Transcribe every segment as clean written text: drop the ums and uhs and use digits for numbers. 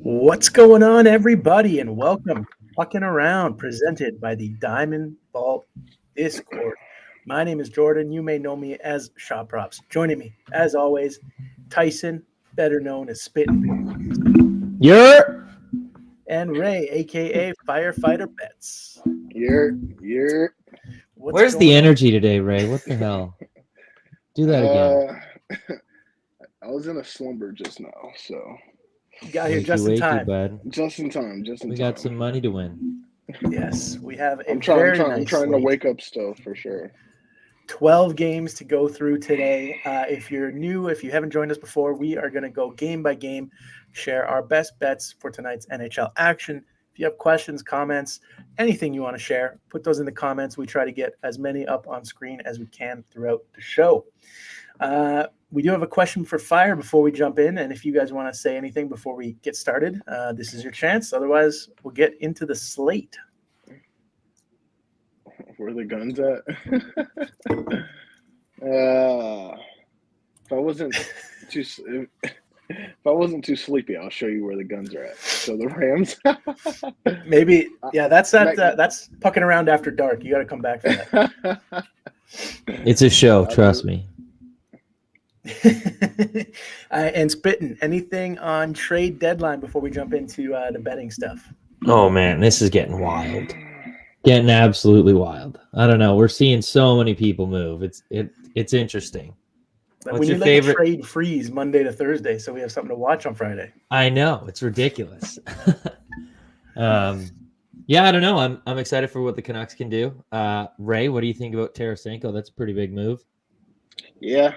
What's going on, everybody, and welcome to Puckin Around, presented by the Diamond Vault Discord. My name is Jordan. You may know me as Shop Props. Joining me, as always, Tyson, better known as Spittin', You're and Ray, aka Firefighter Bets. You're What's Where's the going on? energy today, Ray? What the hell? Do that again. uh I was in a slumber just now, so You got here Wakey, just in wakey, time. bud. just in time, just in We got time. some money to win. Yes, we have a I'm trying I'm very trying I'm nice trying to slate. wake up still for sure. 12 games to go through today. If you're new, if you haven't joined us before, we are going to go game by game, share our best bets for tonight's NHL action. If you have questions, comments, anything you want to share, put those in the comments. We try to get as many up on screen as we can throughout the show. We do have a question for Fire before we jump in. And if you guys want to say anything before we get started, this is your chance. Otherwise, we'll get into the slate. Where the guns at? If I wasn't too sleepy, I'll show you where the guns are at. So the Rams. Maybe, yeah, that's Mac- Pucking Around After Dark. You got to come back for that. It's a show, trust me. And Spittin', anything on trade deadline before we jump into the betting stuff? Oh man, this is getting wild. Getting absolutely wild. I don't know. We're seeing so many people move. It's interesting. Like, What's we your need like favorite? a trade freeze Monday to Thursday, so we have something to watch on Friday. I know, it's ridiculous. Yeah, I don't know. I'm excited for what the Canucks can do. Ray, what do you think about Tarasenko? That's a pretty big move. Yeah,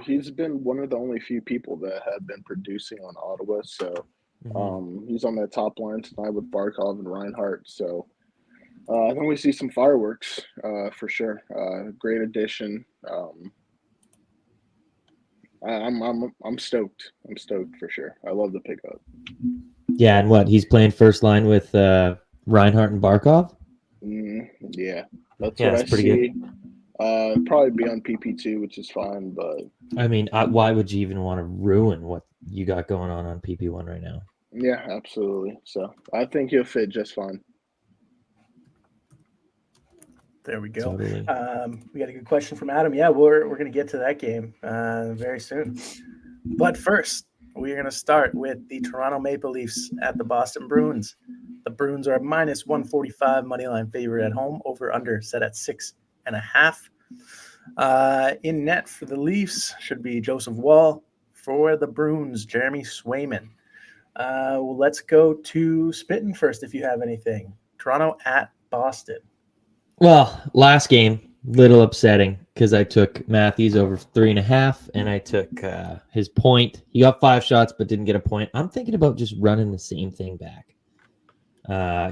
he's been one of the only few people that have been producing on Ottawa. So he's on that top line tonight with Barkov and Reinhardt. So I think we see some fireworks for sure. Great addition. I'm stoked. I'm stoked for sure. I love the pickup. Yeah, and what? He's playing first line with Reinhardt and Barkov? Yeah, that's Yeah, what I that's pretty see. good. Probably be on PP2, which is fine, but I mean, why would you even want to ruin what you got going on PP1 right now? yeah, absolutely. So I think he'll fit just fine. There we go. Totally. We got a good question from Adam. Yeah, we're going to get to that game very soon. But first, we're going to start with the Toronto Maple Leafs at the Boston Bruins. The Bruins are a minus 145 money line favorite at home, over under set at 6.5. In net for the Leafs should be Joseph Wall. For the Bruins, Jeremy Swayman. Well, let's go to Spittin' first if you have anything. Toronto at Boston. Well, last game, little upsetting because I took Matthews over 3.5 and I took his point. He got 5 shots but didn't get a point. I'm thinking about just running the same thing back.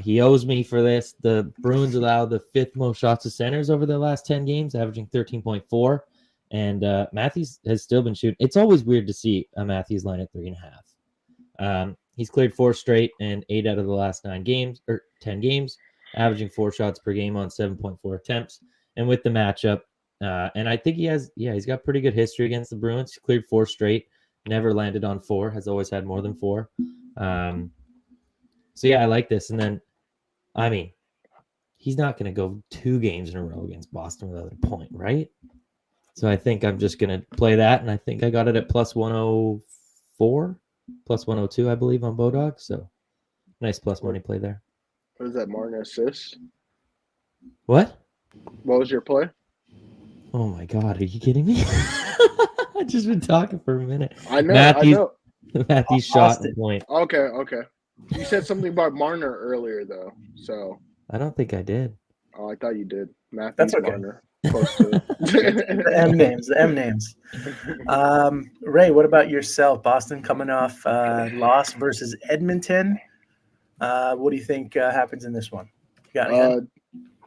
He owes me for this. The Bruins allowed the 5th most shots to centers over their last 10 games, averaging 13.4. And Matthews has still been shooting. It's always weird to see a Matthews line at 3.5. He's cleared 4 straight and 8 out of the last 9 games or 10 games, averaging 4 shots per game on 7.4 attempts. And with the matchup, and I think he's got pretty good history against the Bruins. He cleared 4 straight, never landed on 4, has always had more than 4. So yeah, I like this. And then, I mean, he's not going to go 2 games in a row against Boston without a point, right? So I think I'm just going to play that, and I think I got it at plus 104, plus 102, I believe, on Bodog. So nice plus money play there. What is that, Martin assist? What? What was your play? Oh my God, are you kidding me? I've just been talking for a minute. I know. Matthews shot and point. Okay. You said something about Marner earlier, though. So I don't think I did. Oh, I thought you did. Matthews, That's okay. Marner. Close to The M names. Ray, what about yourself? Boston coming off loss versus Edmonton. What do you think happens in this one? You got anything?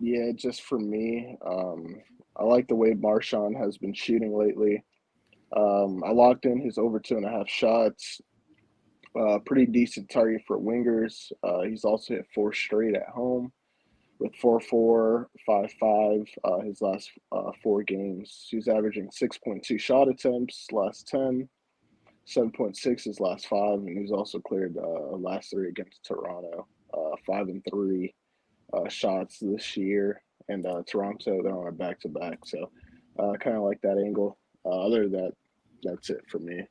Yeah, just for me, I like the way Marchand has been shooting lately. I locked in his over 2.5 shots. Pretty decent target for wingers. He's also hit 4 straight at home with 4-4, 5-5 his last 4 games. He's averaging 6.2 shot attempts last 10. 7.6 his last 5, and he's also cleared last 3 against Toronto. 5-3 shots this year, and Toronto, they're on a back-to-back. So kind of like that angle. Other than that, that's it for me.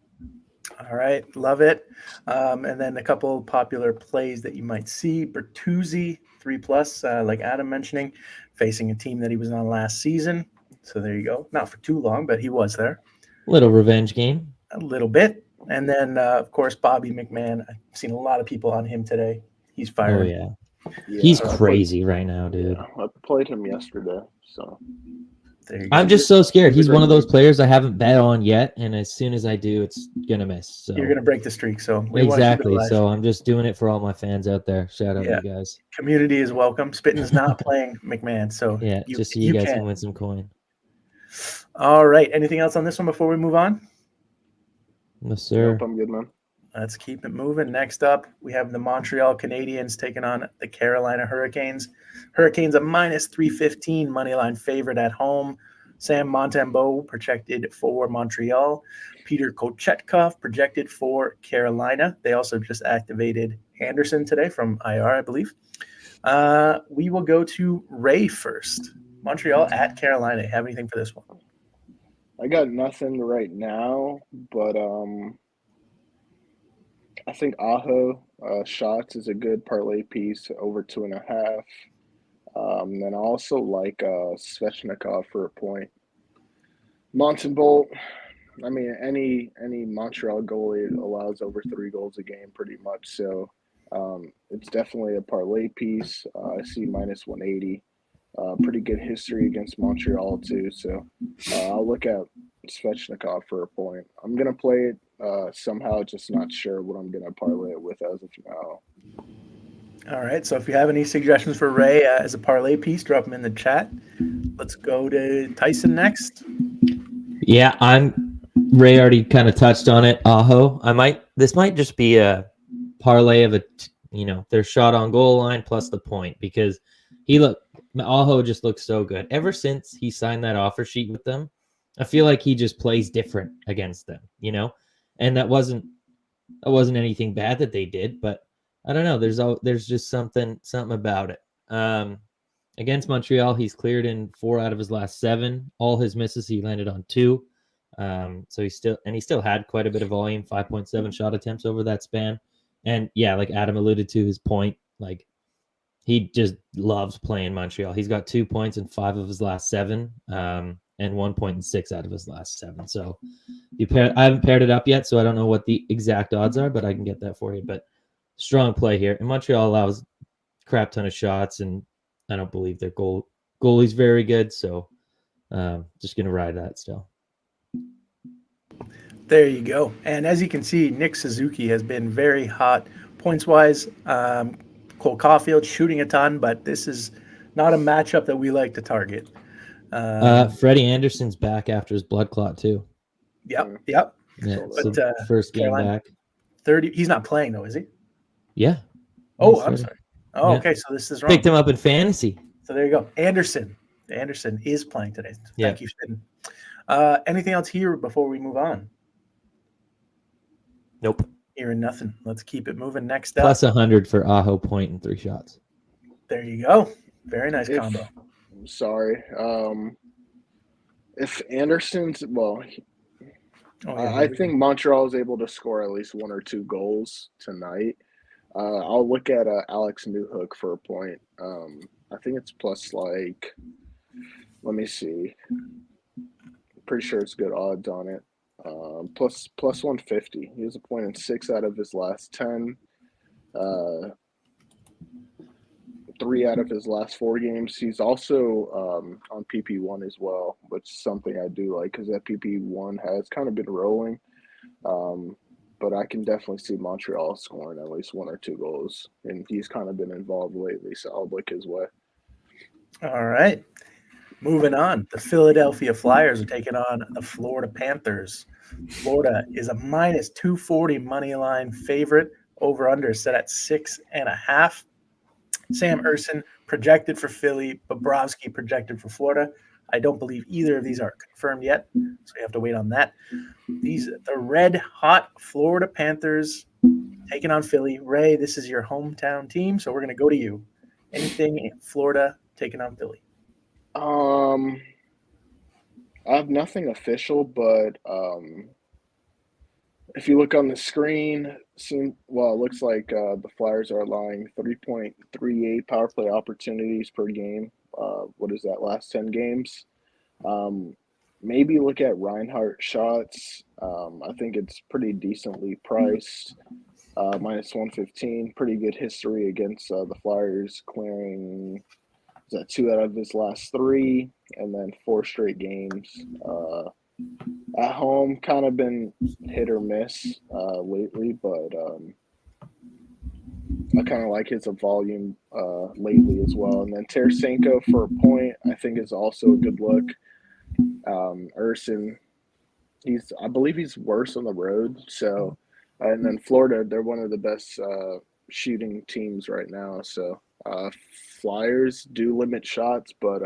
All right, love it. And then a couple popular plays that you might see. Bertuzzi, 3+, like Adam mentioning, facing a team that he was on last season. So there you go. Not for too long, but he was there. Little revenge game. A little bit. And then, of course, Bobby McMahon. I've seen a lot of people on him today. He's fired. Oh, yeah. He's crazy right now, dude. Yeah, I played him yesterday, so There you go. I'm just so scared. He's one of those players I haven't bet on yet, and as soon as I do, it's gonna miss. So You're gonna break the streak. So we exactly. want to keep it alive. So I'm just doing it for all my fans out there. Shout out to you guys. Community is welcome. Spitting's not playing McMahon, so Yeah, just so you guys can win some coin. All right. Anything else on this one before we move on? Yes, sir. Nope, I'm good, man. Let's keep it moving. Next up, we have the Montreal Canadiens taking on the Carolina Hurricanes. Hurricanes a -315 moneyline favorite at home. Sam Montembeault projected for Montreal. Peter Kochetkov projected for Carolina. They also just activated Anderson today from IR, I believe. We will go to Ray first. Montreal at Carolina. Have anything for this one? I got nothing right now, but I think Aho shots is a good parlay piece, over 2.5. Then I also like Svechnikov for a point. Montembeault, I mean, any Montreal goalie allows over 3 goals a game pretty much. So it's definitely a parlay piece. I see -180. Pretty good history against Montreal too. So I'll look at Svechnikov for a point. I'm going to play it somehow, just not sure what I'm going to parlay it with as of now. All right. So if you have any suggestions for Ray as a parlay piece, drop them in the chat. Let's go to Tyson next. Yeah, Ray already kind of touched on it. Aho. This might just be a parlay of their shot on goal line plus the point, because Aho just looks so good. Ever since he signed that offer sheet with them, I feel like he just plays different against them, and that wasn't anything bad that they did, but I don't know. There's just something about it. Against Montreal, he's cleared in 4 out of his last 7. All his misses, he landed on 2. So he still had quite a bit of volume, 5.7 shot attempts over that span. And yeah, like Adam alluded to, his point, like he just loves playing Montreal. He's got 2 points in 5 of his last 7, and 1 point in 6 out of his last 7. So I haven't paired it up yet, so I don't know what the exact odds are, but I can get that for you. But strong play here. And Montreal allows a crap ton of shots, and I don't believe their goalie's very good. So just going to ride that still. There you go. And as you can see, Nick Suzuki has been very hot points-wise. Cole Caulfield shooting a ton, but this is not a matchup that we like to target. Freddie Anderson's back after his blood clot too. Yep. Yeah, But so first game Carolina, back. 30. He's not playing though, is he? Yeah. Oh, I'm sorry. Oh, Yeah. okay. So this is wrong. Picked him up in fantasy. So there you go. Anderson is playing today. Yeah. Thank you, Spin. Anything else here before we move on? Nope. Hearing nothing. Let's keep it moving. Next up. Plus 100 for Aho point and 3 shots. There you go. Very nice combo. I'm sorry. If Anderson's, I think Montreal is able to score at least 1 or 2 goals tonight. I'll look at Alex Newhook for a point. I think it's plus let me see. Pretty sure it's good odds on it. Plus 150. He has a point in 6 out of his last 10. 3 out of his last 4 games. He's also on PP1 as well, which is something I do like because that PP1 has kind of been rolling. But I can definitely see Montreal scoring at least 1 or 2 goals, and he's kind of been involved lately, so I'll look his way. All right. Moving on. The Philadelphia Flyers are taking on the Florida Panthers. Florida is a -240 money line favorite. Over under set at 6.5. Sam Urson projected for Philly. Bobrovsky projected for Florida. I don't believe either of these are confirmed yet, so you have to wait on that. The red hot Florida Panthers taking on Philly. Ray, this is your hometown team, so we're going to go to you. Anything in Florida taking on Philly? I have nothing official, but if you look on the screen, it looks like the Flyers are allowing 3.38 power play opportunities per game. What is that, last 10 games? Maybe look at Reinhardt shots. I think it's pretty decently priced. Minus 115. Pretty good history against the Flyers, clearing is that 2 out of his last 3, and then 4 straight games. At home, kind of been hit or miss lately, but I kind of like his volume lately as well. And then Tarasenko for a point, I think is also a good look. Urson, I believe he's worse on the road. So, and then Florida, they're one of the best shooting teams right now. So, Flyers do limit shots, but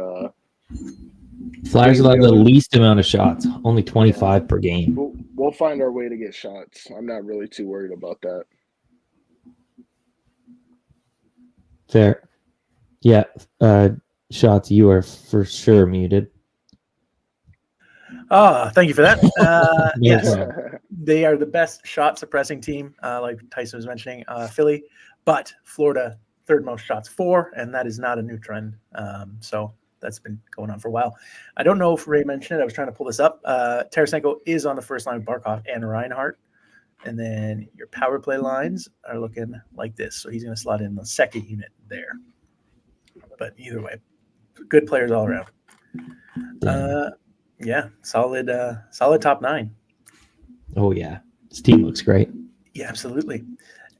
Flyers allow the least amount of shots, only 25 per game. We'll find our way to get shots. I'm not really too worried about that. Fair. Yeah. Shots, you are for sure muted. Thank you for that. Yes, they are the best shot suppressing team, like Tyson was mentioning, Philly, but Florida, third most shots, 4, and that is not a new trend. So that's been going on for a while. I don't know if Ray mentioned it. I was trying to pull this up. Tarasenko is on the first line with Barkov and Reinhardt. And then your power play lines are looking like this. So he's going to slot in the second unit there. But either way, good players all around. Yeah, solid top 9. Oh, yeah. This team looks great. Yeah, absolutely.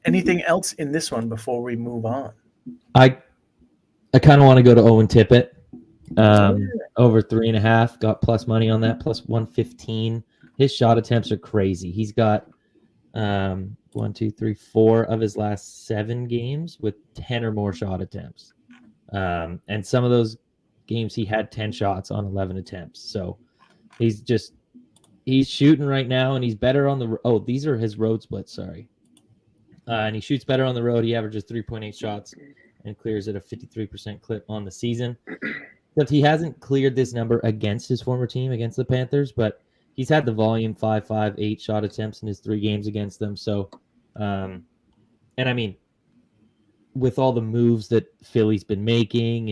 Anything else in this one before we move on? I kind of want to go to Owen Tippett. Over 3.5, got plus money on that, plus 115. His shot attempts are crazy. He's got 1, 2, 3, 4 of his last 7 games with 10 or more shot attempts. And some of those games he had 10 shots on 11 attempts. So he's shooting right now, and he's better on the these are his road splits, sorry. And he shoots better on the road. He averages 3.8 shots and clears at a 53% clip on the season. Except he hasn't cleared this number against his former team, against the Panthers, but he's had the volume 5, 8 shot attempts in his 3 games against them. So, and I mean, with all the moves that Philly's been making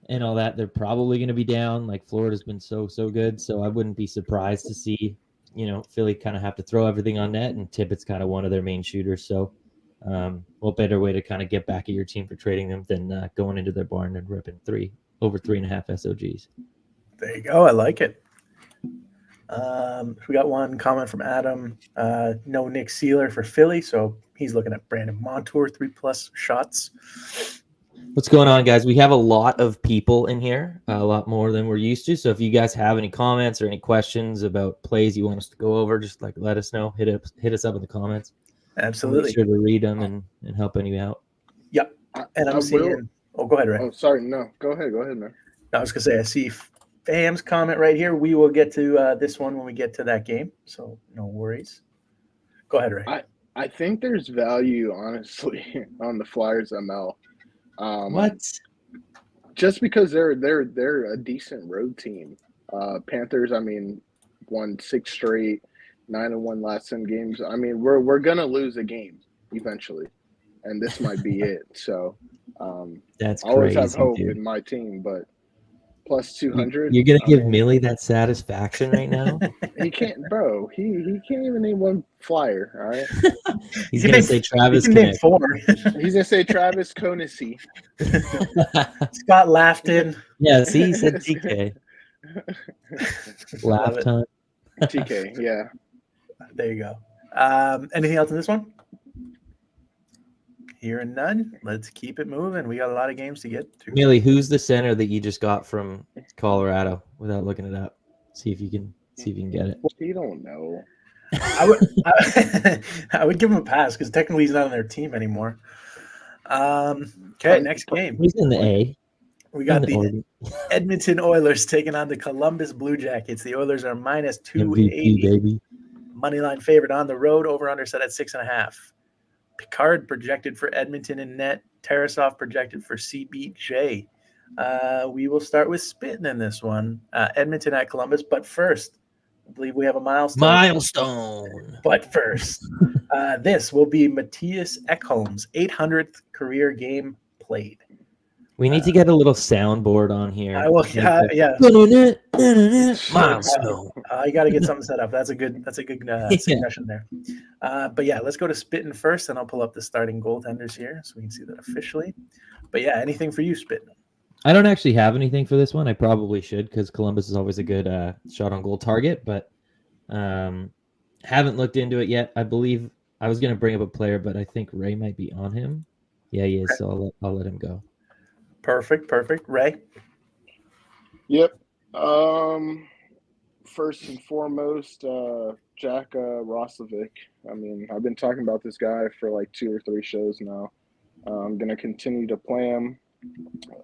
and all that, they're probably going to be down. Like, Florida's been so good. So I wouldn't be surprised to see, Philly kind of have to throw everything on net, and Tippett's kind of one of their main shooters. So, what better way to kind of get back at your team for trading them than going into their barn and ripping over 3.5 SOGs. There you go. I like it. We got one comment from Adam. No Nick Seeler for Philly, so he's looking at Brandon Montour, 3+ shots. What's going on, guys? We have a lot of people in here, a lot more than we're used to. So if you guys have any comments or any questions about plays you want us to go over, just let us know. Hit us up in the comments. Absolutely. We'll be sure to read them and help you out. Yep. And I'm seeing. Oh, go ahead, Ray. Oh, sorry. No, go ahead, man. I was gonna say I see Fam's comment right here. We will get to this one when we get to that game, so no worries. Go ahead, Ray. I think there's value, honestly, on the Flyers ML. What? Just because they're a decent road team. Panthers, I mean, won 6 straight, 9-1 last 10 games. I mean, we're gonna lose a game eventually, and this might be it. So, that's I always crazy, have hope dude. in my team, but plus 200. You're gonna give Millie that satisfaction right now? He can't, bro. He can't even name one Flyer. All right. He's gonna say Travis. He can name 4. He's gonna say Travis Konecny. Scott Laughton. Yeah, see, he said TK. Laugh time. TK, yeah. There you go. Anything else in this one? Hearing none. Let's keep it moving. We got a lot of games to get to. Millie, who's the center that you just got from Colorado? Without looking it up, see if you can get it. You don't know. I would give him a pass because technically he's not on their team anymore. Okay, next game. He's in the A. We got the Oregon. Edmonton Oilers taking on the Columbus Blue Jackets. The Oilers are minus MVP, 280. baby. Moneyline favorite on the road. Over under set at 6.5. Picard projected for Edmonton in net. Tarasov projected for CBJ. We will start with Spitting in this one. Edmonton at Columbus. But first, I believe we have a milestone. But first, this will be Matthias Ekholm's 800th career game played. We need to get a little soundboard on here. I will. Yeah. Milestone. You got to get something set up. That's a good suggestion there. But yeah, let's go to Spitting first, and I'll pull up the starting goaltenders here so we can see that officially. But yeah, anything for you, Spitting? I don't actually have anything for this one. I probably should because Columbus is always a good shot on goal target, but haven't looked into it yet. I believe I was going to bring up a player, but I think Ray might be on him. Yeah, he is. Okay. So I'll let him go. Perfect. Ray? Yep. First and foremost, Jack Roslovic. I mean, I've been talking about this guy for like 2 or 3 shows now. I'm going to continue to play him.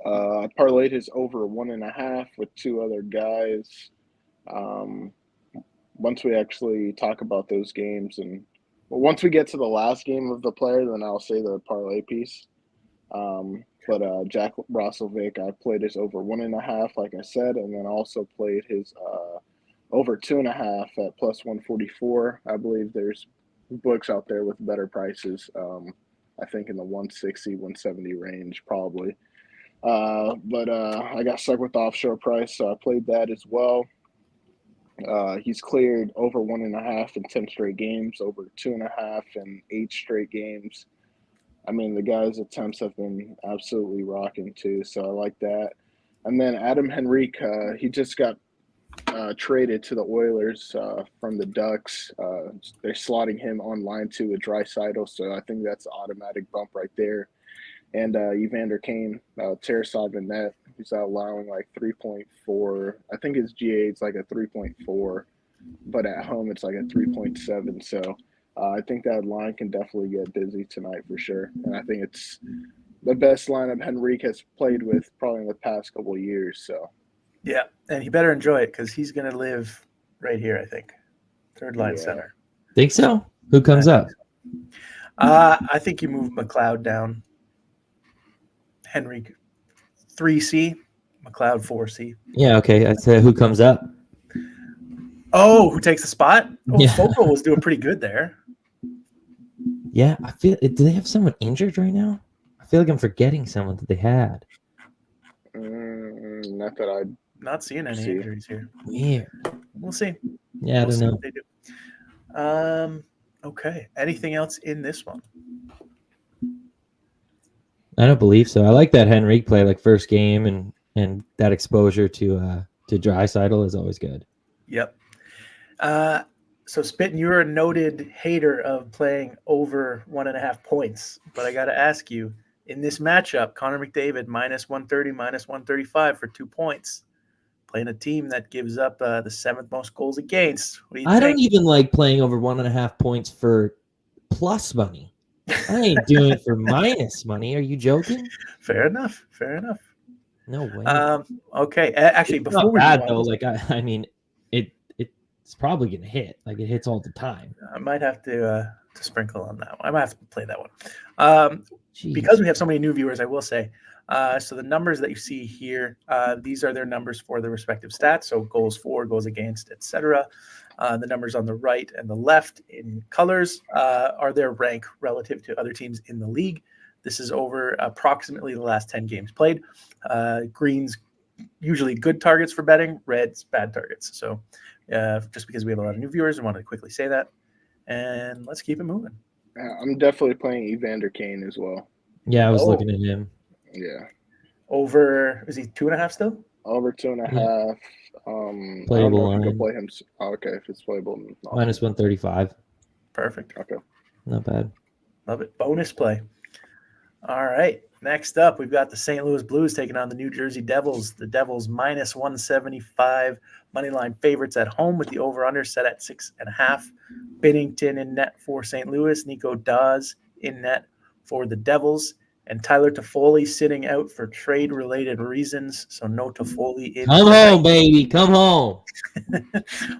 I parlayed his over 1.5 with 2 other guys. Once we actually talk about those games once we get to the last game of the player, then I'll say the parlay piece. But Jack Roslovic, I played his over 1.5, like I said, and then also played his over 2.5 at plus 144. I believe there's books out there with better prices. I think in the 160, 170 range, probably. But I got stuck with the offshore price, so I played that as well. He's cleared over 1.5 in 10 straight games, over 2.5 in 8 straight games. I mean, the guy's attempts have been absolutely rocking too, so I like that. And then Adam Henrique, he just got traded to the Oilers from the Ducks. They're slotting him on line 2 with Draisaitl, so I think that's an automatic bump right there. And Evander Kane, Tarasov in net, he's allowing like 3.4. I think his GA is like a 3.4, but at home it's like a 3.7. So I think that line can definitely get busy tonight for sure. And I think it's the best lineup Henrique has played with probably in the past couple of years. So yeah, and he better enjoy it because he's going to live right here, I think. Third line center. Think so? Who comes up? I think you move McLeod down. Henrique 3C, McLeod 4C. Yeah, okay. I said who comes up? Oh, who takes the spot? Oh, yeah. Foco was doing pretty good there. Yeah, I feel. Do they have someone injured right now? I feel like I'm forgetting someone that they had. Not that I'd not seeing any injuries here. Weird. We'll see. Yeah, I don't know. What they do. Okay. Anything else in this one? I don't believe so. I like that Henrique play, like first game, and that exposure to Draisaitl is always good. Yep. So Spittin', you're a noted hater of playing over 1.5 points, but I got to ask you, in this matchup, Connor McDavid minus 130, minus 135 for 2 points, playing a team that gives up the 7th most goals against. What do you think? Don't even like playing over 1.5 points for plus money. I ain't doing it for minus money. Are you joking? Fair enough. No way. Okay. Actually, it's before not we bad though. Like I mean, it's probably gonna hit. Like it hits all the time. I might have to sprinkle on that one. I might have to play that one. Because we have so many new viewers, I will say. So the numbers that you see here, these are their numbers for the respective stats. So goals for, goals against, etc. The numbers on the right and the left in colors are their rank relative to other teams in the league. This is over approximately the last 10 games played. Greens, usually good targets for betting. Reds, bad targets. So just because we have a lot of new viewers, I wanted to quickly say that. And let's keep it moving. I'm definitely playing Evander Kane as well. Yeah, I was looking at him. Yeah. Over, is he 2.5 still? Over 2.5. Playable line. You can play him. Okay, if it's playable. Minus 135. Perfect. Okay. Not bad. Love it. Bonus play. All right. Next up, we've got the St. Louis Blues taking on the New Jersey Devils. The Devils minus 175 moneyline favorites at home with the over-under set at 6.5. Binnington in net for St. Louis. Nico Dawes in net for the Devils. And Tyler Toffoli sitting out for trade-related reasons, so no Toffoli in Come tonight. home, baby. Come home.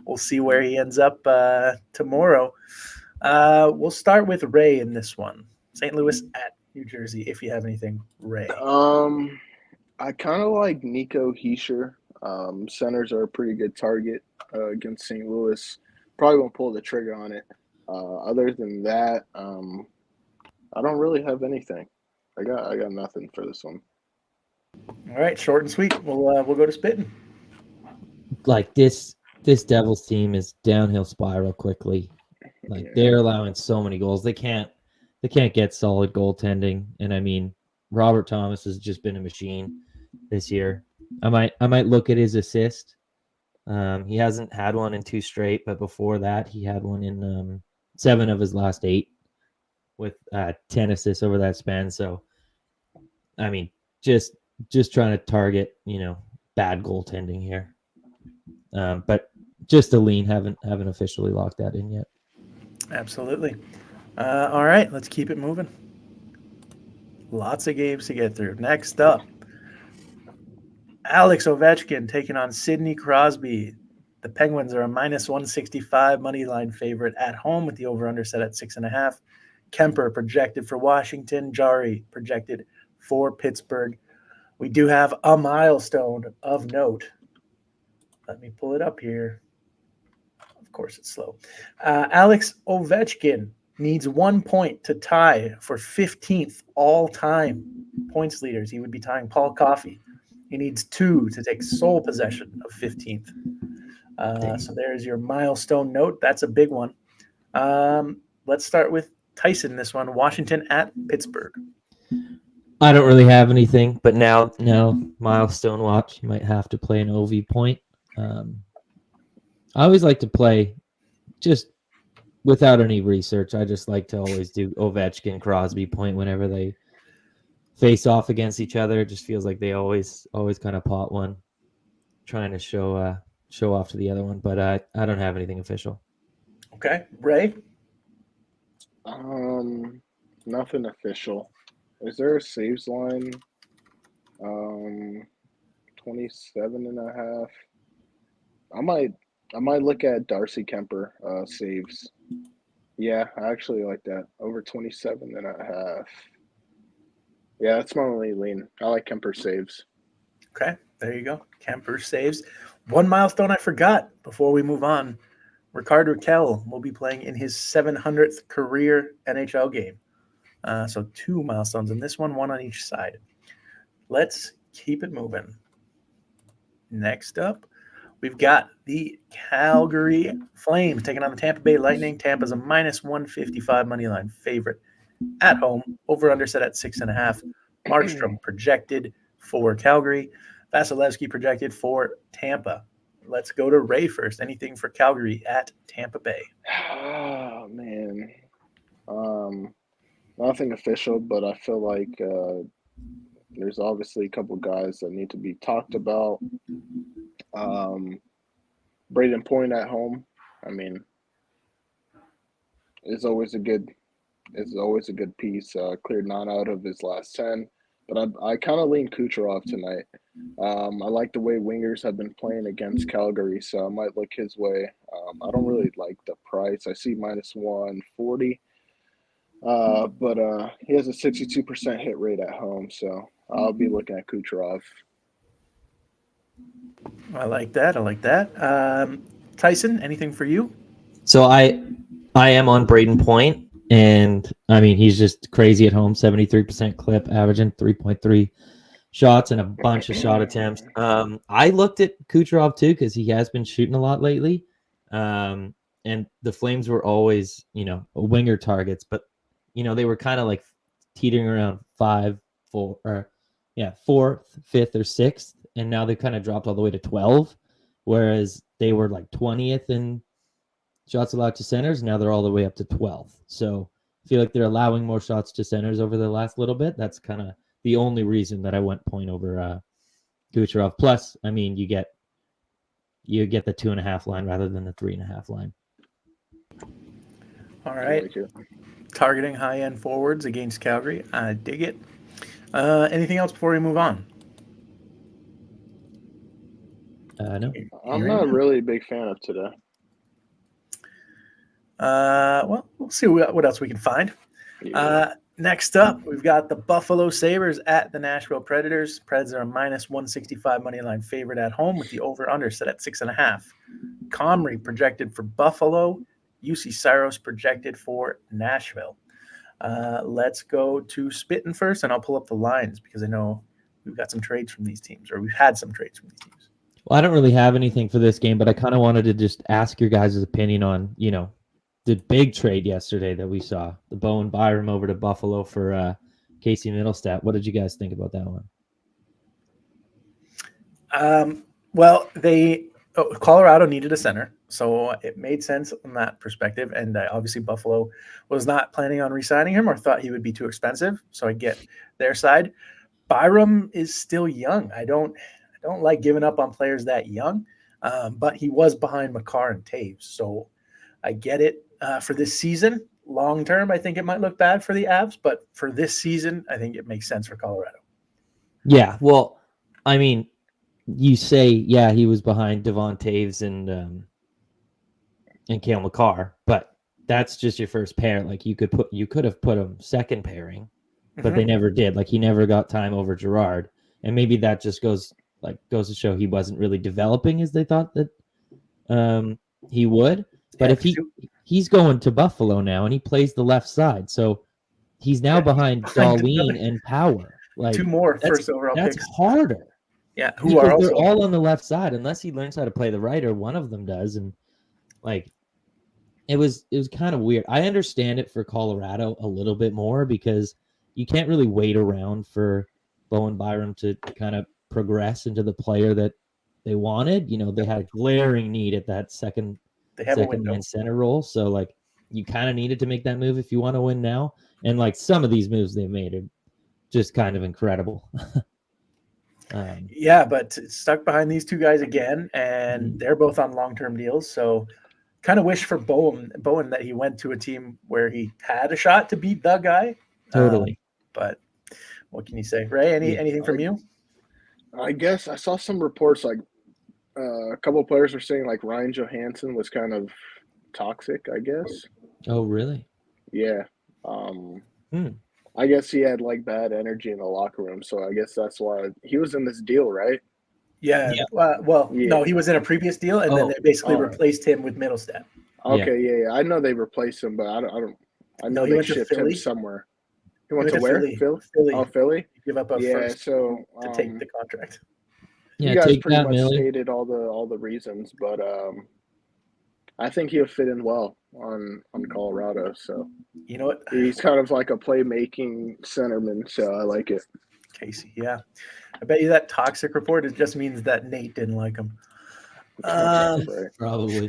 We'll see where he ends up tomorrow. We'll start with Ray in this one. St. Louis at New Jersey, if you have anything, Ray. I kind of like Nico Hischier. Centers are a pretty good target against St. Louis. Probably won't pull the trigger on it. Other than that, I don't really have anything. I got nothing for this one. All right, short and sweet. We'll go to spitting. Like this Devils team is downhill spiral quickly. Like they're allowing so many goals. They can't get solid goaltending. And I mean, Robert Thomas has just been a machine this year. I might look at his assist. He hasn't had one in 2 straight, but before that he had one in 7 of his last 8 with 10 assists over that span. So I mean, just trying to target, bad goaltending here. But just a lean, haven't officially locked that in yet. Absolutely. All right, let's keep it moving. Lots of games to get through. Next up, Alex Ovechkin taking on Sidney Crosby. The Penguins are a -165 money line favorite at home with the over-under set at 6.5. Kemper projected for Washington. Jari projected for Pittsburgh. We do have a milestone of note. Let me pull it up here. Of course, it's slow. Alex Ovechkin needs 1 point to tie for 15th all-time points leaders. He would be tying Paul Coffey. He needs 2 to take sole possession of 15th. So there's your milestone note. That's a big one. Let's start with Tyson this one. Washington at Pittsburgh. I don't really have anything, but now milestone watch. You might have to play an OV point. I always like to play just without any research. I just like to always do Ovechkin, Crosby point whenever they face off against each other. It just feels like they always kind of pot one, trying to show off to the other one. But I don't have anything official. Okay, Ray. Nothing official. Is there a saves line? 27.5. I might look at Darcy Kemper saves. Yeah, I actually like that. Over 27.5. Yeah, that's my only lean. I like Kemper saves. Okay, there you go. Kemper saves. One milestone I forgot before we move on. Rickard Rakell will be playing in his 700th career NHL game. So 2 milestones in this one on each side. Let's keep it moving. Next up, we've got the Calgary Flames taking on the Tampa Bay Lightning. Tampa's a -155 money line favorite at home. Over-under set at 6.5. Markstrom projected for Calgary. Vasilevsky projected for Tampa. Let's go to Ray first. Anything for Calgary at Tampa Bay? Oh, man. Nothing official, but I feel like there's obviously a couple guys that need to be talked about. Braden Point at home. I mean, is always a good piece. Cleared 9 out of his last 10, but I kind of lean Kucherov tonight. I like the way wingers have been playing against Calgary, so I might look his way. I don't really like the price. I see -140. But he has a 62% hit rate at home, so I'll be looking at Kucherov. I like that. Tyson, anything for you? So I am on Braden Point, and I mean he's just crazy at home. 73% clip, averaging 3.3 shots and a bunch of shot attempts. I looked at Kucherov too because he has been shooting a lot lately, and the Flames were always winger targets, but they were kind of like teetering around 4th, 5th, or 6th, and now they kind of dropped all the way to 12, whereas they were like 20th in shots allowed to centers. Now they're all the way up to 12th. So I feel like they're allowing more shots to centers over the last little bit. That's kind of the only reason that I went Point over Kucherov. Plus, I mean, you get the 2.5 line rather than the 3.5 line. All right. Targeting high-end forwards against Calgary. I dig it. Anything else before we move on? No. I'm not really a big fan of today. Well, we'll see what else we can find. Yeah. Next up, we've got the Buffalo Sabres at the Nashville Predators. Preds are a minus 165 money line favorite at home with the over-under set at 6.5. Comrie projected for Buffalo. UC Saros projected for Nashville. Let's go to Spittin first, and I'll pull up the lines because I know we've got some trades from these teams, or we've had some trades from these teams. Well, I don't really have anything for this game, but I kind of wanted to just ask your guys' opinion on, the big trade yesterday that we saw, the Bowen Byram over to Buffalo for Casey Middlestat. What did you guys think about that one? Well, Colorado needed a center, so it made sense from that perspective. And obviously, Buffalo was not planning on re-signing him or thought he would be too expensive. So I get their side. Byram is still young. I don't like giving up on players that young, but he was behind Makar and Taves, so I get it. For this season, long term, I think it might look bad for the Avs, but for this season, I think it makes sense for Colorado. Yeah, well, I mean, you say, yeah, he was behind Devon Taves and Cale Makar, but that's just your first pair. Like you could have put him second pairing, but they never did. Like he never got time over Gerard, and maybe that just goes to show he wasn't really developing as they thought that he would. But if he's going to Buffalo now and he plays the left side, so he's now behind Darlene and Power. Like 2 more first overall picks. That's harder. Yeah, they're all on the left side unless he learns how to play the right, or one of them does. And like it was kind of weird. I understand it for Colorado a little bit more because you can't really wait around for Bowen Byram to kind of progress into the player that they wanted. They had a glaring need at that second line center role. So like you kind of needed to make that move if you want to win now. And like some of these moves they made are just kind of incredible. Yeah, but stuck behind these two guys again, and they're both on long-term deals. So kind of wish for Bowen that he went to a team where he had a shot to beat the guy. Totally. But what can you say, Ray? Anything from you? I guess I saw some reports like a couple of players were saying like Ryan Johansson was kind of toxic, I guess. Oh, really? Yeah. I guess he had like bad energy in the locker room, so I guess that's why he was in this deal, right? Yeah. No, he was in a previous deal, and then they basically replaced him with Middlestat. Okay, yeah. I know they replaced him, but I know they shipped him somewhere. He went to where? Philly. Oh, Philly. Give up a first to take the contract. You guys pretty much stated all the reasons, but I think he'll fit in well on Colorado. So you know what? He's kind of like a playmaking centerman, so I like it. Casey, yeah. I bet you that toxic report, it just means that Nate didn't like him. Probably.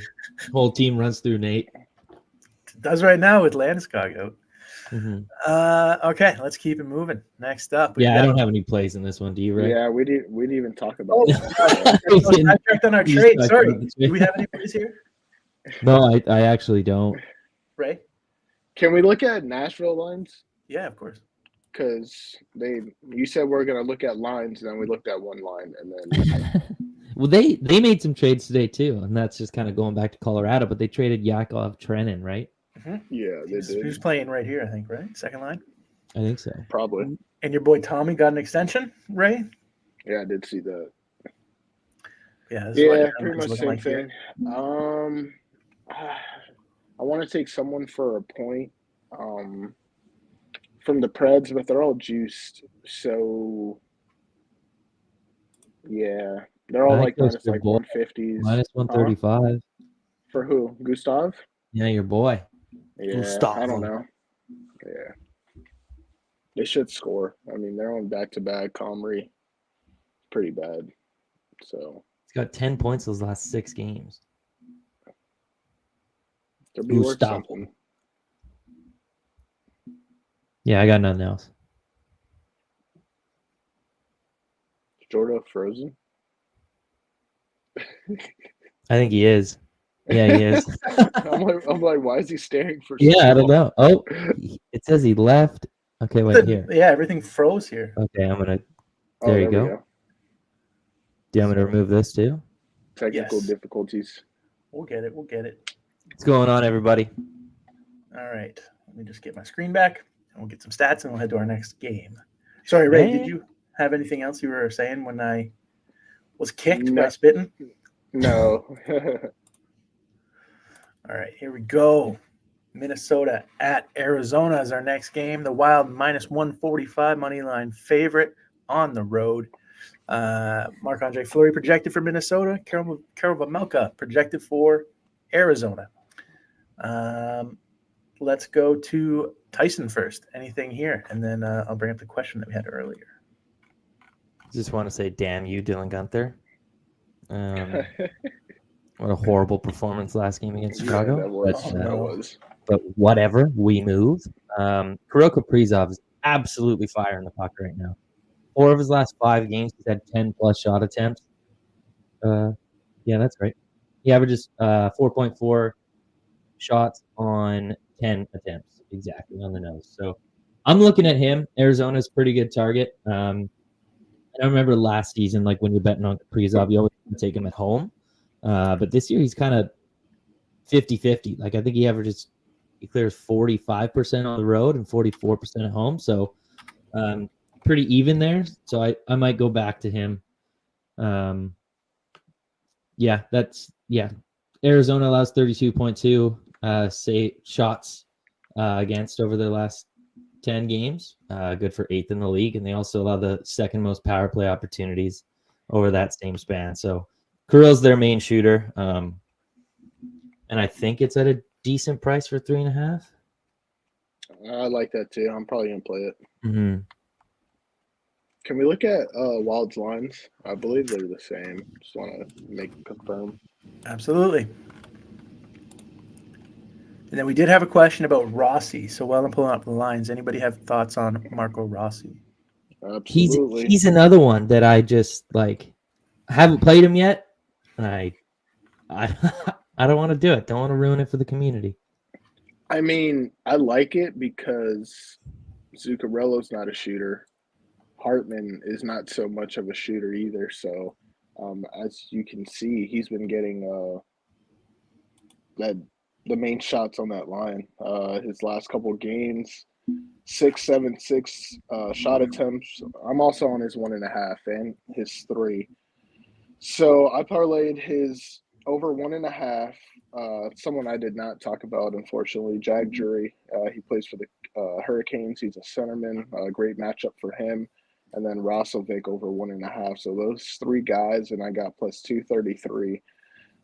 Whole team runs through Nate. It does right now with Landeskog out. Mm-hmm. Okay, let's keep it moving. Next up, I don't have any plays in this one. Do you, Ray? Yeah, we didn't even talk about I checked on our trade. Sorry, do we have any plays here? No, I actually don't. Ray? Can we look at Nashville lines? Yeah, of course. Because you said we're going to look at lines, and then we looked at one line, and then well, they made some trades today too, and that's just kind of going back to Colorado. But they traded Yakov Trenin, right? Mm-hmm. Yeah, they did. Who's playing right here? I think, right? Second line. I think so. Probably. And your boy Tommy got an extension, Ray? Yeah, I did see that. Yeah, pretty much same thing. I want to take someone for a point from the Preds, but they're all juiced. So, yeah. They're all like minus like 150s. Minus 135. For who? Gustav? Yeah, your boy. Yeah, Gustav. I don't know. Yeah. They should score. I mean, they're on back-to-back. Comrie. Pretty bad. So. He's got 10 points those last 6 games. They'll be worth something. Yeah, I got nothing else. Jordo frozen? I think he is. Yeah, he is. I'm like, why is he staring for? Yeah, I don't know. Oh, it says he left Okay, wait here. Yeah, everything froze here. Okay, I'm gonna. Oh, There you we go. Do you want me to remove this too? Technical Yes. difficulties. We'll get it. We'll get it. What's going on, everybody? All right. Let me just get my screen back, and we'll get some stats, and we'll head to our next game. Sorry, Ray, did you have anything else you were saying when I was kicked by Spittin'? No. All right, here we go. Minnesota at Arizona is our next game. The Wild minus 145 money line favorite on the road. Marc-Andre Fleury projected for Minnesota. Karol Vejmelka projected for Arizona. Let's go to Tyson first. Anything here? And then I'll bring up the question that we had earlier. Just want to say, damn you, Dylan Guenther. What a horrible performance last game against Chicago. Yeah, that was. But whatever, we move. Kirill Kaprizov is absolutely firing the puck right now. 4 of his last 5 games, he's had 10-plus shot attempts. Yeah, that's right. He averages 4.4 shots on 10 attempts, exactly on the nose. So I'm looking at him. Arizona's a pretty good target. I remember last season, like when you're betting on Kaprizov, you always take him at home. But this year he's kind of 50-50. Like I think he clears 45% on the road and 44% at home. So pretty even there. So I might go back to him. Arizona allows 32.2 shots against over their last 10 games. Good for 8th in the league. And they also allow the second most power play opportunities over that same span. So Kirill's their main shooter. And I think it's at a decent price for 3.5. I like that too. I'm probably going to play it. Mm-hmm. Can we look at Wild's lines? I believe they're the same. Just want to confirm. Absolutely. And then we did have a question about Rossi. So while I'm pulling up the lines, anybody have thoughts on Marco Rossi? Absolutely. He's another one that I just like. I haven't played him yet, and I don't want to do it. Don't want to ruin it for the community. I mean, I like it because Zuccarello's not a shooter. Hartman is not so much of a shooter either. So, as you can see, he's been getting the main shots on that line. His last couple games, 6, 7, 6 shot attempts. I'm also on his 1.5 and his 3. So I parlayed his over 1.5. Someone I did not talk about, unfortunately, Jag Jury. He plays for the Hurricanes. He's a centerman. Great matchup for him. And then Roslovic over 1.5. So those 3 guys, and I got plus 233.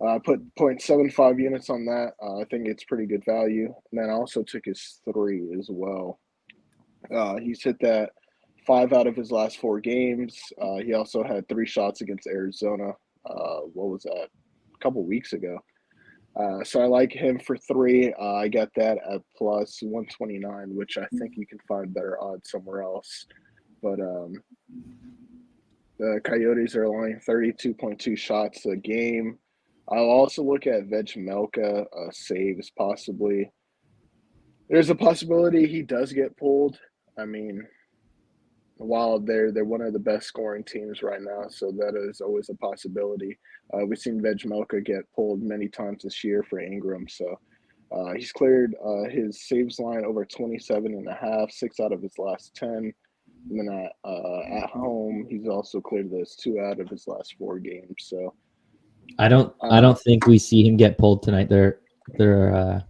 I put 0.75 units on that. I think it's pretty good value. And then I also took his 3 as well. He's hit that 5 out of his last 4 games. He also had 3 shots against Arizona. What was that? A couple weeks ago. So I like him for 3. I got that at plus 129, which I think you can find better odds somewhere else. But the Coyotes are allowing 32.2 shots a game. I'll also look at Vejmelka saves possibly. There's a possibility he does get pulled. I mean, while they're one of the best scoring teams right now, so that is always a possibility. We've seen Vejmelka get pulled many times this year for Ingram, so he's cleared his saves line over 27.5, 6 out of his last 10. And then at home, he's also cleared those 2 out of his last 4 games. So I don't think we see him get pulled tonight. This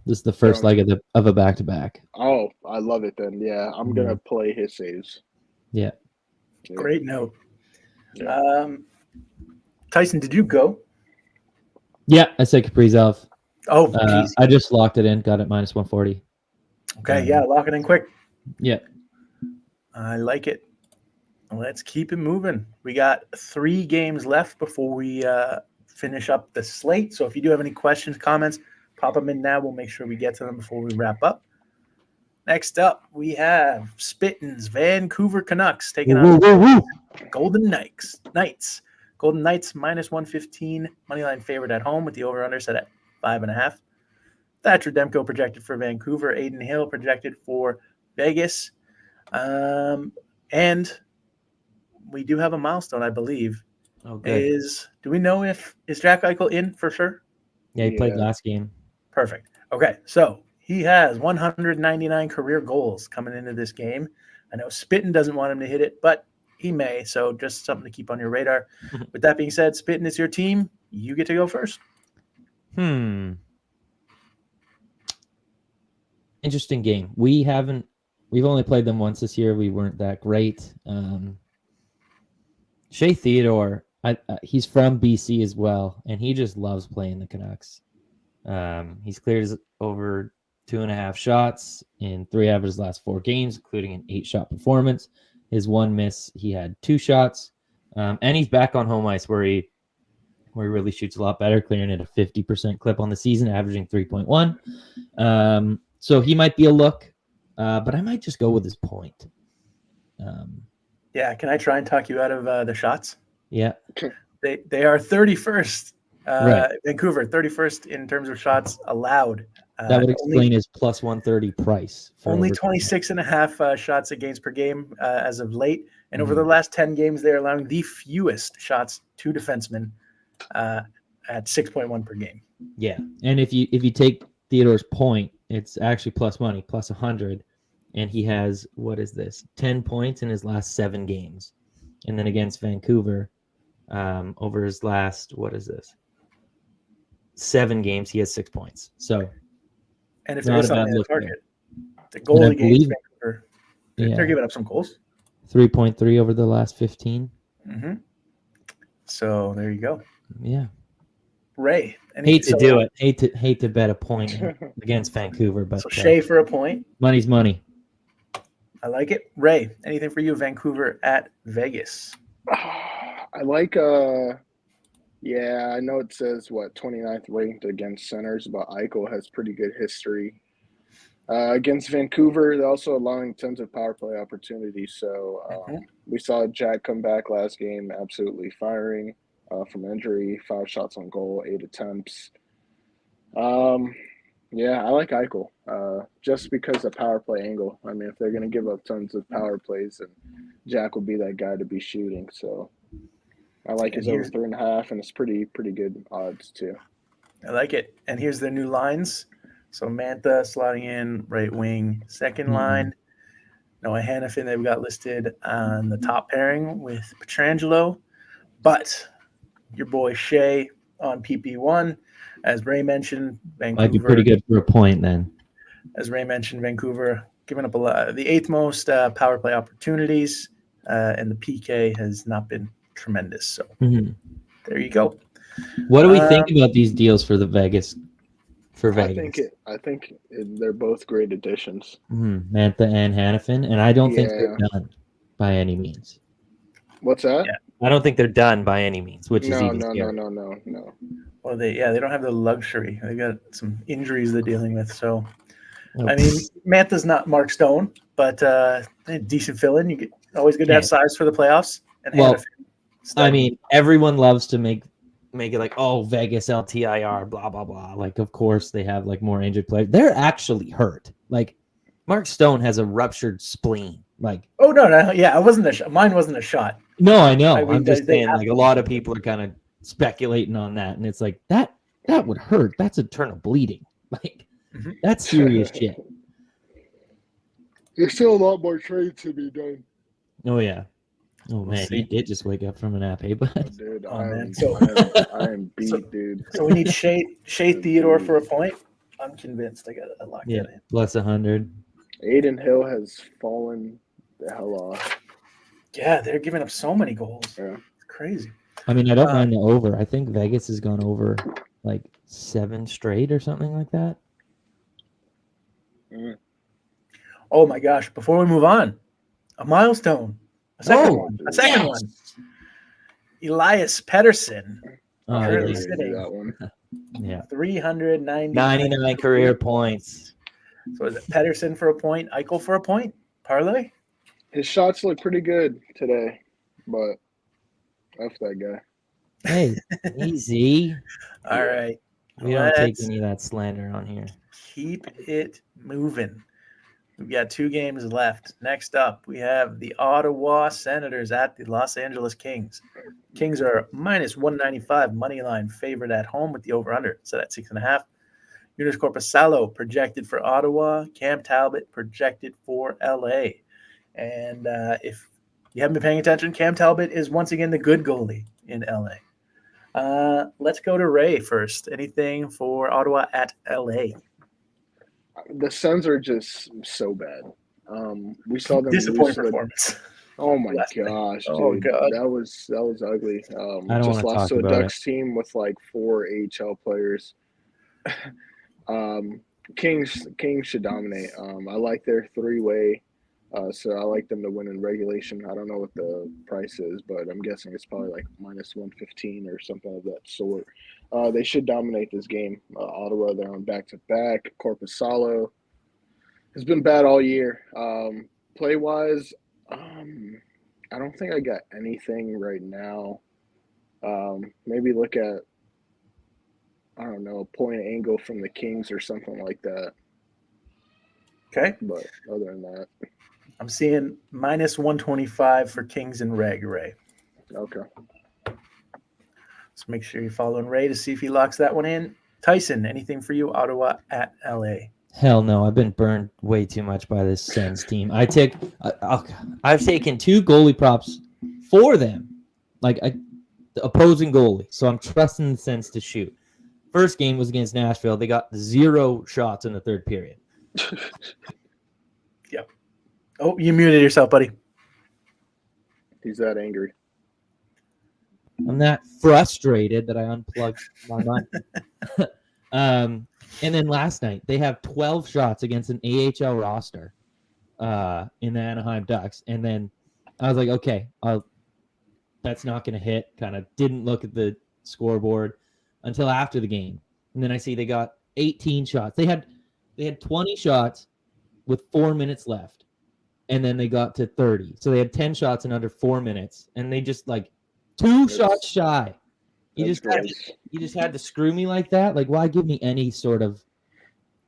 is the first leg of a back-to-back. Oh, I love it then. Yeah, I'm gonna play his saves. Yeah. Great note. Yeah. Tyson, did you go? Yeah, I said Kaprizov. Oh, geez. I just locked it in. Got it minus 140. Okay, yeah, lock it in quick. Yeah. I like it. Let's keep it moving. We got 3 games left before we finish up the slate. So if you do have any questions, comments, pop them in now. We'll make sure we get to them before we wrap up. Next up, we have Spittin's Vancouver Canucks taking on Golden Knights. Golden Knights minus 115, moneyline favorite at home with the over-under set at 5.5. Thatcher Demko projected for Vancouver. Aiden Hill projected for Vegas. And we do have a milestone, I believe. Oh, good. Do we know if is Jack Eichel in for sure? Yeah, he played Yeah. last game. Perfect. Okay, so he has 199 career goals coming into this game. I know Spittin doesn't want him to hit it, but he may. So just something to keep on your radar. With that being said, Spittin is your team. You get to go first. Interesting game. We've only played them once this year. We weren't that great. Shea Theodore, he's from BC as well, and he just loves playing the Canucks. He's cleared over 2.5 shots in 3 out of his last 4 games, including an 8-shot performance. His one miss, he had 2 shots, and he's back on home ice where he really shoots a lot better, clearing at a 50% clip on the season, averaging 3.1. So he might be a look, but I might just go with his point. Yeah, can I try and talk you out of the shots? Yeah. They are 31st. Right. Vancouver, 31st in terms of shots allowed. That would explain his plus 130 price. Only 26 and a half shots against per game as of late. And over the Mhm. last 10 games, they're allowing the fewest shots to defensemen at 6.1 per game. Yeah. And if you take Theodore's point, it's actually plus money, plus 100. And he has, 10 points in his last 7 games. And then against Vancouver, over his last, 7 games, he has 6 points. So, and if there is something to target, the goal against Vancouver, they're giving up some goals. 3.3 over the last 15. Mm-hmm. So there you go. Yeah. Ray, hate to do it. Hate to bet a point against Vancouver, but so Shea for a point. Money's money. I like it. Ray, anything for you? Vancouver at Vegas. I like yeah, I know it says 29th ranked against centers, but Eichel has pretty good history. Against Vancouver, they're also allowing tons of power play opportunities. So we saw Jack come back last game, absolutely firing from injury, 5 shots on goal, 8 attempts. Yeah, I like Eichel just because of power play angle. I mean, if they're going to give up tons of power plays, then Jack will be that guy to be shooting. So I like his over 3.5, and it's pretty good odds too. I like it. And here's their new lines. So Mantha slotting in right wing, second line. Noah Hannafin they've got listed on the top pairing with Pietrangelo, but your boy Shea on PP1. As Ray mentioned, Vancouver might be pretty good for a point then. As Ray mentioned, Vancouver giving up the 8th most power play opportunities, and the PK has not been tremendous. So there you go. What do we think about these deals for the Vegas? For Vegas, I think they're both great additions. Mantha and Hannafin, and I don't think they're done by any means. What's that? Yeah. I don't think they're done by any means, which is even scary. No. Well, they don't have the luxury. They got some injuries they're dealing with. So, I mean, Mantha's not Mark Stone, but decent fill-in. Always good to have size for the playoffs. And well, I mean, everyone loves to make it like, oh, Vegas LTIR, blah blah blah. Like, of course they have like more injured players. They're actually hurt. Like, Mark Stone has a ruptured spleen. Like, oh no, yeah, it wasn't mine wasn't a shot. No, I know. I'm just they saying, like, a lot of people are kind of speculating on that, and it's like that would hurt. That's internal bleeding. Like, that's serious shit. There's still a lot more trade to be done. Oh yeah. Oh man, you did just wake up from a nap, hey bud? Dude, man. I am beat, dude. So we need Shea Theodore for a point. I'm convinced I got to lock that in. Plus 100. Aiden Hill has fallen the hell off. Yeah, they're giving up so many goals. Yeah. It's crazy. I mean, I don't mind the over. I think Vegas has gone over like 7 straight or something like that. Oh my gosh! Before we move on, a milestone. A second one. Elias Pettersson. Currently sitting that one. 399 career points. So is it Pettersson for a point, Eichel for a point? Parlay? His shots look pretty good today, but F that guy. Hey, easy. All right. We don't take any of that slander on here. Keep it moving. We've got 2 games left. Next up, we have the Ottawa Senators at the Los Angeles Kings. Kings are minus 195 money line favorite at home with the over-under set at 6.5. Yunus Korpisalo projected for Ottawa. Cam Talbot projected for LA. And if you haven't been paying attention, Cam Talbot is once again the good goalie in LA. Let's go to Ray first. Anything for Ottawa at LA? The Suns are just so bad. We saw them Disappointing lose. performance. Oh my Last night. gosh, dude. Oh, God. That was ugly. I don't Just wanna lost talk to a about Ducks team with like 4 AHL players. Kings should dominate. I like their 3-way. So I like them to win in regulation. I don't know what the price is, but I'm guessing it's probably like minus 115 or something of that sort. They should dominate this game. Ottawa, they're on back-to-back. Korpisalo has been bad all year. Play-wise, I don't think I got anything right now. Maybe look at, I don't know, a point angle from the Kings or something like that. Okay. But other than that, I'm seeing minus 125 for Kings and Reg, Ray. okay. So make sure you're following Ray to see if he locks that one in. Tyson, anything for you, Ottawa at LA? Hell no, I've been burned way too much by this Sens team. I've taken 2 goalie props for them, the opposing goalie. So I'm trusting the Sens to shoot. First game was against Nashville. They got 0 shots in the third period. Yep. Oh, you muted yourself, buddy. He's that angry. I'm that frustrated that I unplugged my mic. And then last night, they have 12 shots against an AHL roster in the Anaheim Ducks. And then I was like, okay, that's not going to hit. Kind of didn't look at the scoreboard until after the game. And then I see they got 18 shots. They had 20 shots with 4 minutes left. And then they got to 30. So they had 10 shots in under 4 minutes. And they just 2 shots shy. You just had to screw me like that. Like, why give me any sort of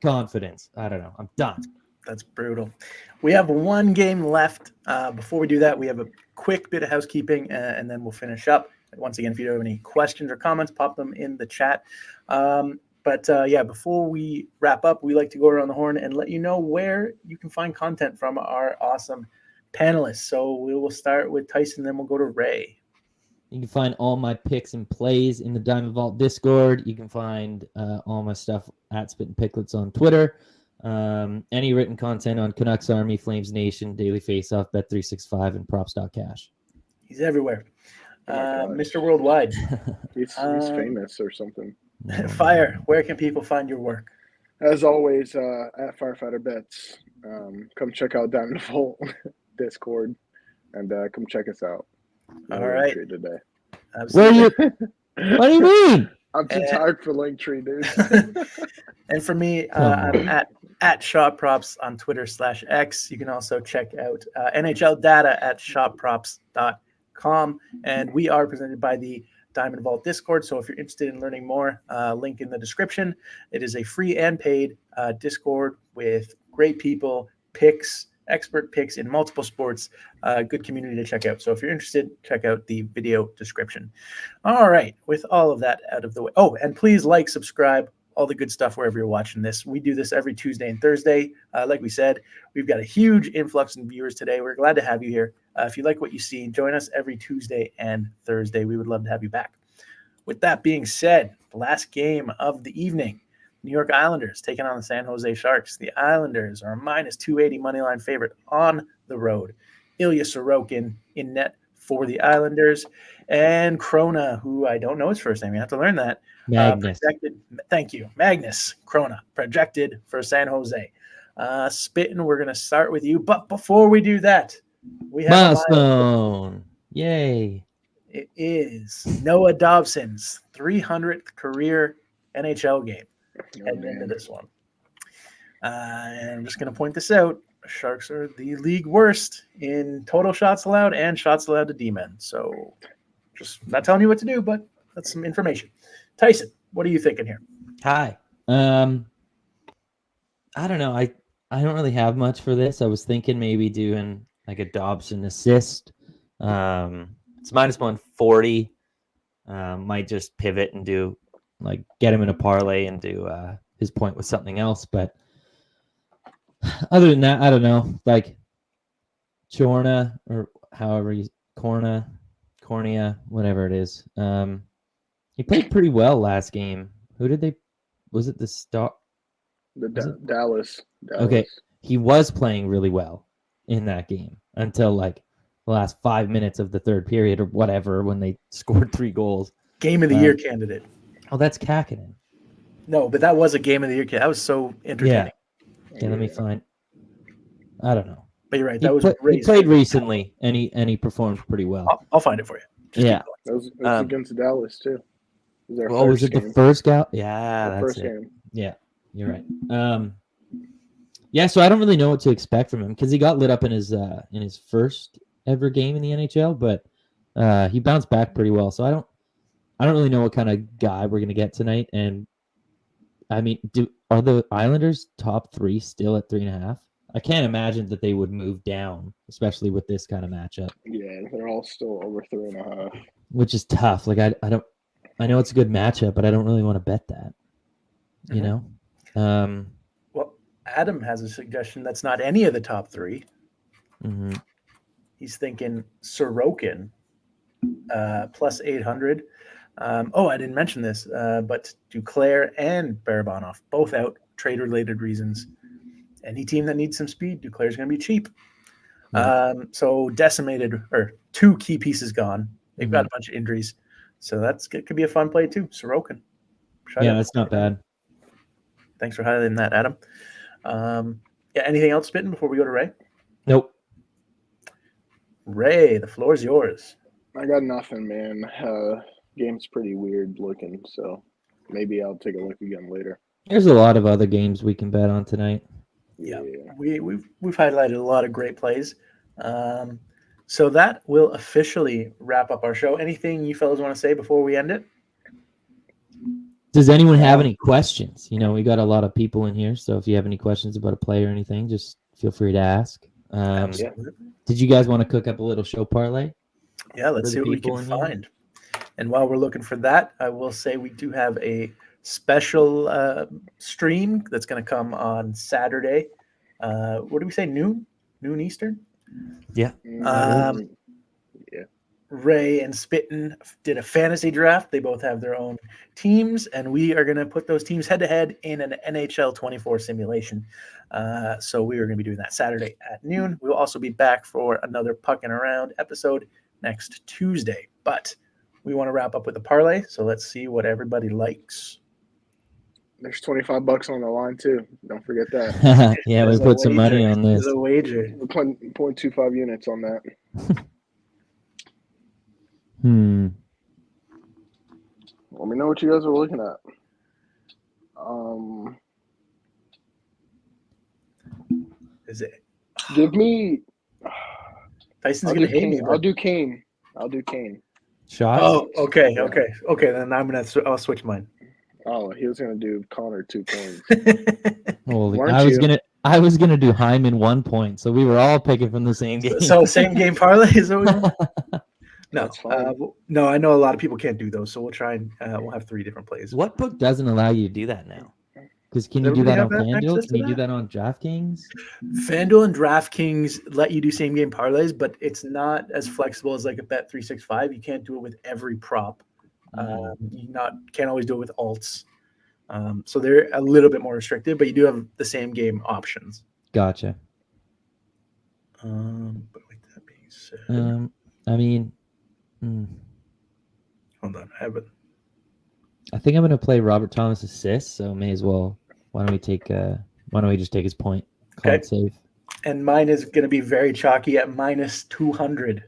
confidence? I don't know. I'm done. That's brutal. We have 1 game left. Before we do that, we have a quick bit of housekeeping, and then we'll finish up. Once again, if you have any questions or comments, pop them in the chat. Before we wrap up, we like to go around the horn and let you know where you can find content from our awesome panelists. So we will start with Tyson, then we'll go to Ray. You can find all my picks and plays in the Diamond Vault Discord. You can find all my stuff at Spit and Picklets on Twitter. Any written content on Canucks Army, Flames Nation, Daily Faceoff, Bet365, and Props.cash. He's everywhere. Mr. Worldwide. He's famous or something. Fire, where can people find your work? As always, at Firefighter Bets. Come check out Diamond Vault Discord and come check us out. All right. Today. What do you mean? I'm too tired for Linktree, dude. And for me, I'm at Shot Props on Twitter /X. You can also check out NHL data at shotprops.com. And we are presented by the Diamond Vault Discord. So if you're interested in learning more, link in the description. It is a free and paid Discord with great people, expert picks in multiple sports, good community to check out. So if you're interested, check out the video description. All right, with all of that out of the way. Oh, and please like, subscribe, all the good stuff wherever you're watching this. We do this every Tuesday and Thursday. Like we said, we've got a huge influx in viewers today. We're glad to have you here. If you like what you see, join us every Tuesday and Thursday. We would love to have you back. With that being said, the last game of the evening, New York Islanders taking on the San Jose Sharks. The Islanders are a minus 280 moneyline favorite on the road. Ilya Sorokin in net for the Islanders. And Krona, who I don't know his first name. You have to learn that. Magnus. Thank you. Magnus Krona, projected for San Jose. Spittin', we're going to start with you. But before we do that, we have milestone. Yay. It is Noah Dobson's 300th career NHL game. Heading into this one. And I'm just going to point this out. Sharks are the league worst in total shots allowed and shots allowed to D-men. So just not telling you what to do, but that's some information. Tyson, what are you thinking here? Hi. I don't know. I don't really have much for this. I was thinking maybe doing like a Dobson assist. It's minus 140. Might just pivot and do like get him in a parlay and do his point with something else. But other than that, I don't know. Like Chorna or however you Cornea, whatever it is. He played pretty well last game. Who did they? Was it the Star? Dallas. Okay, he was playing really well in that game until like the last 5 minutes of the third period or whatever when they scored 3 goals. Game of the year candidate. Oh, that's Kakinen. No, but that was a game of the year candidate. That was so entertaining. Yeah, let me find. I don't know. But you're right. He, That was he played recently, and he performed pretty well. I'll find it for you. Just yeah, that was against Dallas too. Was it the first game? Yeah, the that's first it. game. Yeah, you're right. Yeah, so I don't really know what to expect from him because he got lit up in his first ever game in the NHL, but he bounced back pretty well. So I don't really know what kind of guy we're gonna get tonight. And I mean, are the Islanders top 3 still at 3.5? I can't imagine that they would move down, especially with this kind of matchup. Yeah, they're all still over 3.5, which is tough. Like I know it's a good matchup, but I don't really want to bet that. You know. Well, Adam has a suggestion that's not any of the top 3. Mm-hmm. He's thinking Sorokin plus 800. I didn't mention this, but Duclair and Barabanov both out, trade-related reasons. Any team that needs some speed, Duclair's going to be cheap. Yeah. So decimated, or 2 key pieces gone. They've got a bunch of injuries. So it could be a fun play too. Sorokin. That's not bad. Thanks for highlighting that, Adam. Anything else spitting before we go to Ray? Nope. Ray, the floor is yours. I got nothing, man. Game's pretty weird looking, so maybe I'll take a look again later. There's a lot of other games we can bet on tonight. Yeah. We've highlighted a lot of great plays. So that will officially wrap up our show. Anything you fellas want to say before we end it? Does anyone have any questions? We got a lot of people in here, so if you have any questions about a play or anything, just feel free to ask. Did you guys want to cook up a little show parlay? Yeah, let's see what we can find. And while we're looking for that, I will say we do have a special stream that's going to come on Saturday. What do we say? Noon Eastern? Yeah. Ray and Spitten did a fantasy draft. They both have their own teams, and we are going to put those teams head-to-head in an NHL 24 simulation. So we are going to be doing that Saturday at noon. We will also be back for another Puckin' Around episode next Tuesday. But we want to wrap up with the parlay, so let's see what everybody likes. There's $25 on the line too. Don't forget that. Yeah, we put some money on this. There's a wager. We're putting 0.25 units on that. Let me know what you guys are looking at. Is it? Give me. Tyson's gonna hate me. I'll do Kane. Shot. Oh, okay. Then I'll switch mine. Oh, he was gonna do Connor 2 points. Holy, I was gonna do Hyman 1 point, so we were all picking from the same game. So same game parlay is always. No, That's fine. no, I know a lot of people can't do those, so we'll try and we'll have 3 different plays. What book doesn't allow you to do that now? Because can you do that on FanDuel? Can you do that on DraftKings? FanDuel and DraftKings let you do same game parlays, but it's not as flexible as like a Bet365. You can't do it with every prop. You can't always do it with alts. So they're a little bit more restricted, but you do have the same game options. Gotcha. But with that being said, hold on, I have it. I think I'm gonna play Robert Thomas assist, so may as well. Why don't we just take his point? Call it safe. And mine is gonna be very chalky at minus 200,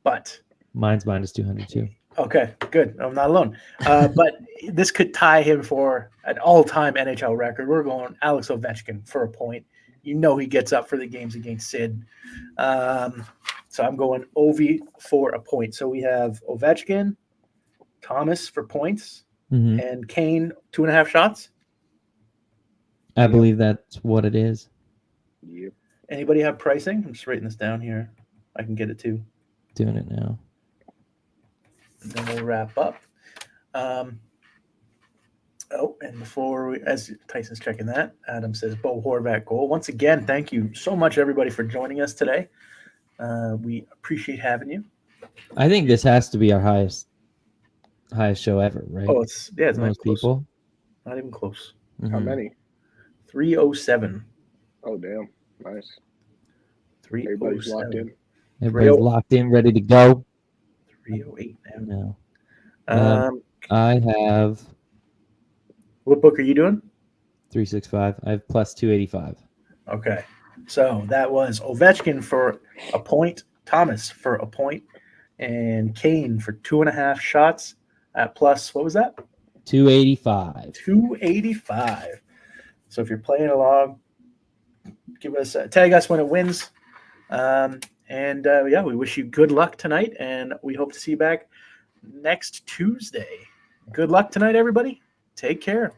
but mine's minus 200 too. Okay, good. I'm not alone. But this could tie him for an all-time NHL record. We're going Alex Ovechkin for a point. He gets up for the games against Sid. So I'm going Ovi for a point. So we have Ovechkin, Thomas for points, and Kane 2.5 shots. I believe that's what it is. Yep. Anybody have pricing? I'm just writing this down here. I can get it too. Doing it now. And then we'll wrap up. And before we, as Tyson's checking that, Adam says Bo Horvat goal. Once again, thank you so much, everybody, for joining us today. We appreciate having you. I think this has to be our highest show ever, right? Oh, it's not Most close. people. Not even close. How Mhm. many? 307. Oh, damn. Nice. 307. Everybody's locked in. Everybody's locked in, ready to go. 308 now. No. I have What book are you doing? 365. I have plus 285. Okay. So that was Ovechkin for a point, Thomas for a point, and Kane for 2.5 shots at plus, what was that? 285. 285. So if you're playing along, give us tag us when it wins. We wish you good luck tonight, and we hope to see you back next Tuesday. Good luck tonight, everybody. Take care.